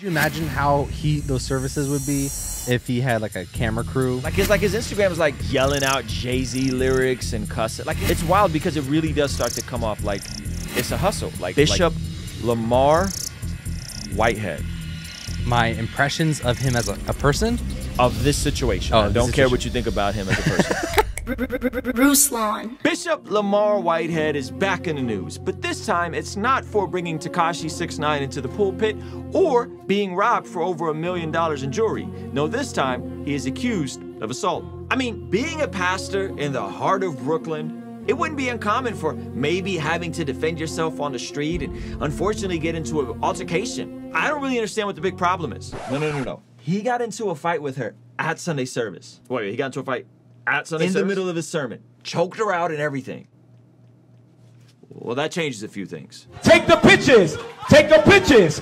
Could you imagine how those services would be if he had like a camera crew? Like his Instagram is like yelling out Jay-Z lyrics and cussing. Like it's wild because it really does start to come off like it's a hustle. Like Bishop Lamor Whitehead. My impressions of him as a person? Of this situation. I don't care what you think about him as a person. Ruslan. Bishop Lamar Whitehead is back in the news, but this time it's not for bringing Tekashi 6ix9ine into the pulpit or being robbed for over $1 million in jewelry. No, this time he is accused of assault. I mean, being a pastor in the heart of Brooklyn, it wouldn't be uncommon for maybe having to defend yourself on the street and unfortunately get into an altercation. I don't really understand what the big problem is. No. He got into a fight with her at Sunday service. Wait, he got into a fight at Sunday service? In the middle of his sermon. Choked her out and everything. Well, that changes a few things. Take the pictures! Take the pictures!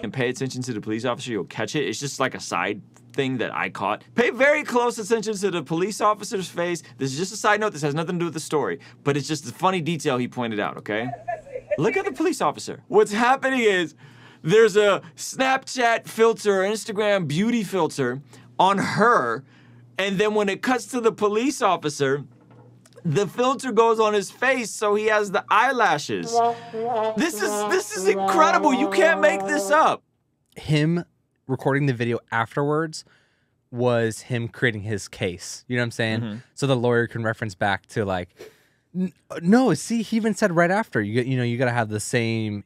And pay attention to the police officer, you'll catch it. It's just like a side thing that I caught. Pay very close attention to the police officer's face. This is just a side note. This has nothing to do with the story, but it's just a funny detail he pointed out, okay? Look at the police officer. What's happening is there's a Snapchat filter, Instagram beauty filter on her, and then when it cuts to the police officer, the filter goes on his face, so he has the eyelashes. This is incredible. You can't make this up. Him recording the video afterwards was him creating his case. You know what I'm saying? Mm-hmm. So the lawyer can reference back to like, no, see, he even said right after, you gotta have the same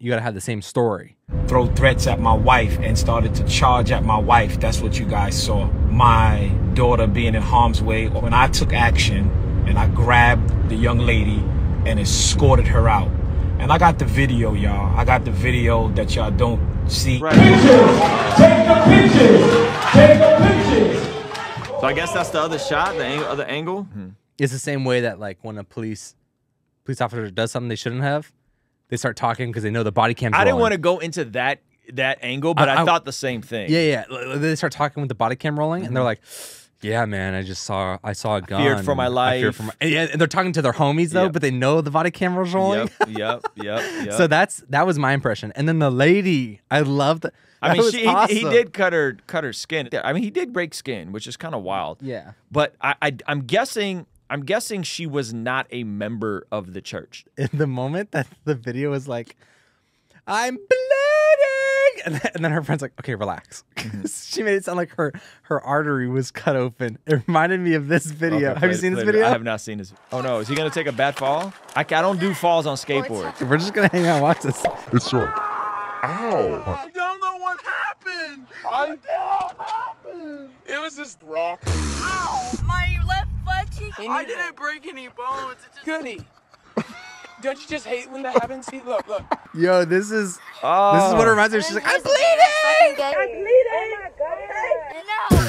story. Throw threats at my wife and started to charge at my wife. That's what you guys saw. My daughter being in harm's way. When I took action and I grabbed the young lady and escorted her out. And I got the video, y'all. I got the video that y'all don't see. Right. Pictures! Take the pictures! Take the pictures! So I guess that's the other shot, the other angle. Mm-hmm. It's the same way that like when a police officer does something they shouldn't have, they start talking because they know the body cam's rolling. I didn't want to go into that angle, but I thought the same thing. Yeah. They start talking with the body cam rolling, and they're like, "Yeah, man, I saw a gun. Feared for my life." And they're talking to their homies though, but they know the body camera's rolling. Yep. So that was my impression. And then the lady, I loved. I mean, he did cut her skin. I mean, he did break skin, which is kind of wild. Yeah. But I'm guessing she was not a member of the church. In the moment that the video was like, I'm bleeding, and then her friend's like, okay, relax. She made it sound like her artery was cut open. It reminded me of this video. Okay, have you seen this video? I have not seen this. Oh no, is he gonna take a bad fall? I don't do falls on skateboards. We're just gonna hang out and watch this. It's short. Ow! I don't know what happened. It was just rock. Ow! My left butt cheek. I didn't break any bones. It's just... Goody. Don't you just hate when that happens? See, look. Yo, this is what it reminds me of. She's like, I'm bleeding! I'm bleeding!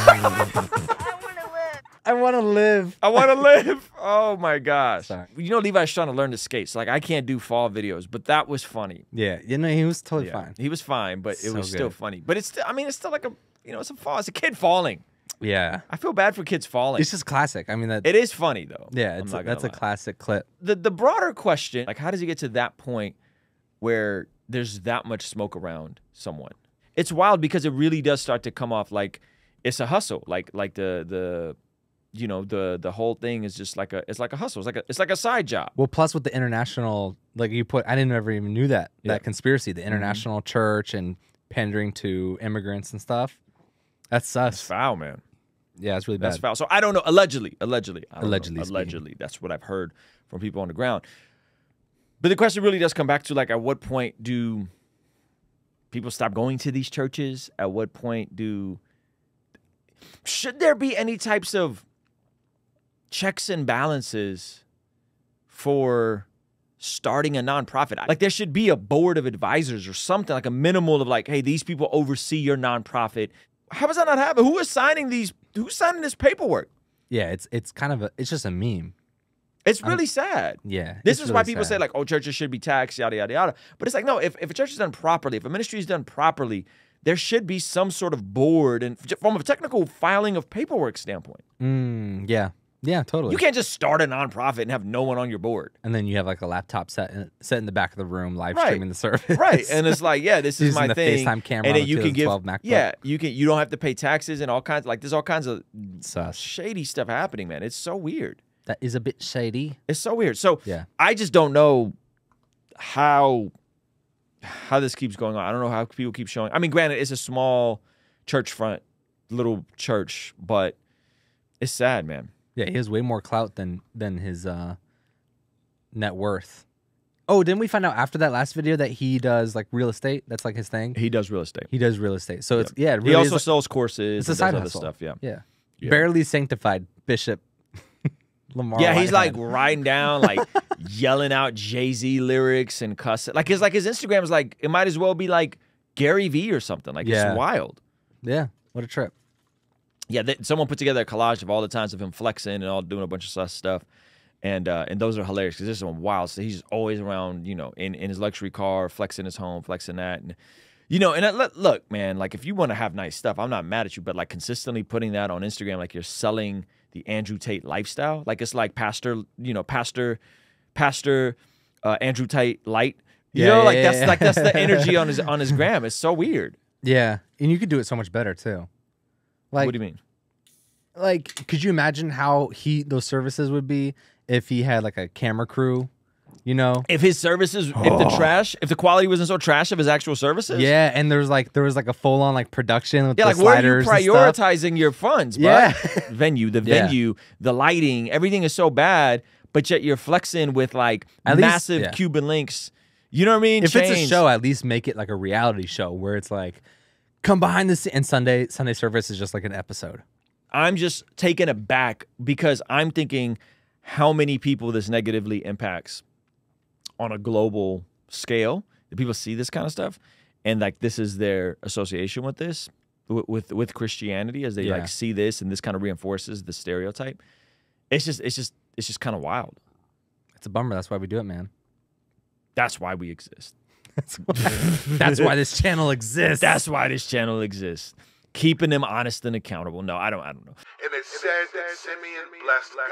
Oh my God. I want to live. I want to live. Oh my gosh. Sorry. You know, Levi's trying to learn to skate. So like, I can't do fall videos, but that was funny. Yeah, he was totally fine. He was fine, but it was still funny. But it's still, I mean, it's still like it's a fall. It's a kid falling. Yeah. I feel bad for kids falling. It's just classic. I mean, it is funny though. Yeah, that's a classic clip. The broader question, like, how does he get to that point where there's that much smoke around someone? It's wild because it really does start to come off like it's a hustle. Like the whole thing is just like a hustle. It's like a side job. Well, plus with the international, like I never even knew that conspiracy, the international church and pandering to immigrants and stuff. That's sus. That's foul, man. Yeah, it's really bad. That's foul. So I don't know. Allegedly. Allegedly. That's what I've heard from people on the ground. But the question really does come back to, like, at what point do people stop going to these churches? At what point should there be any types of checks and balances for starting a nonprofit? Like, there should be a board of advisors or something, like a minimal of like, hey, these people oversee your nonprofit. How does that not happen? Who is signing these? Who's signing this paperwork? Yeah, it's kind of it's just a meme. It's really sad. Yeah. This is really why people say, like, oh, churches should be taxed, yada, yada, yada. But it's like, no, if a church is done properly, if a ministry is done properly, there should be some sort of board and from a technical filing of paperwork standpoint. Yeah. Yeah, totally. You can't just start a nonprofit and have no one on your board. And then you have like a laptop set in the back of the room, live streaming the service. Right, and it's like, yeah, this is Using my the thing. FaceTime camera and on then a you can give, 2012 MacBook. yeah, you don't have to pay taxes and all kinds. Like there's all kinds of Sus. shady stuff happening, man. It's so weird. That is a bit shady. It's so weird. So Yeah. I just don't know how this keeps going on. I don't know how people keep showing. I mean, granted, it's a small church front, little church, but it's sad, man. Yeah, he has way more clout than his net worth. Oh, didn't we find out after that last video that he does like real estate? That's like his thing. He does real estate. He does real estate. So it's it really he also is, sells courses. it's a and side does hustle. other stuff. Yeah. Yeah. Barely sanctified Bishop Lamar. Yeah, he's like Whitehead. writing down, like yelling out Jay-Z lyrics and cussing. Like his Instagram is like, it might as well be like Gary V or something. Like Yeah. it's wild. Yeah, what a trip. Yeah, someone put together a collage of all the times of him flexing and all doing a bunch of sus stuff, and those are hilarious because there's some wild. So he's always around, you know, in his luxury car, flexing his home, flexing that, and you know. And look, man, like if you want to have nice stuff, I'm not mad at you, but like consistently putting that on Instagram, like you're selling the Andrew Tate lifestyle, like it's like Pastor Andrew Tate light. You know, like that's the energy on his gram. It's so weird. Yeah, and you could do it so much better too. Like, What do you mean? Like, could you imagine how those services would be if he had like a camera crew? You know, If his services, if the quality wasn't so trash of his actual services, yeah, and there was like a full on like production with yeah, the like where are you sliders and stuff. prioritizing your funds, bro? Yeah. venue, the lighting, everything is so bad, but yet you're flexing with like At least- massive yeah. Cuban links. You know what I mean? If it's a Chains. show, at least make it like a reality show where it's like, come behind the scenes. And Sunday service is just like an episode. I'm just taken aback because I'm thinking how many people this negatively impacts on a global scale. Do people see this kind of stuff? And like this is their association with this, with Christianity, as they like see this, and this kind of reinforces the stereotype. It's just kind of wild. It's a bummer. That's why we do it, man. That's why we exist. That's why this channel exists. That's why this channel exists. Keeping them honest and accountable. No, I don't know. And it said that Simeon blessed God.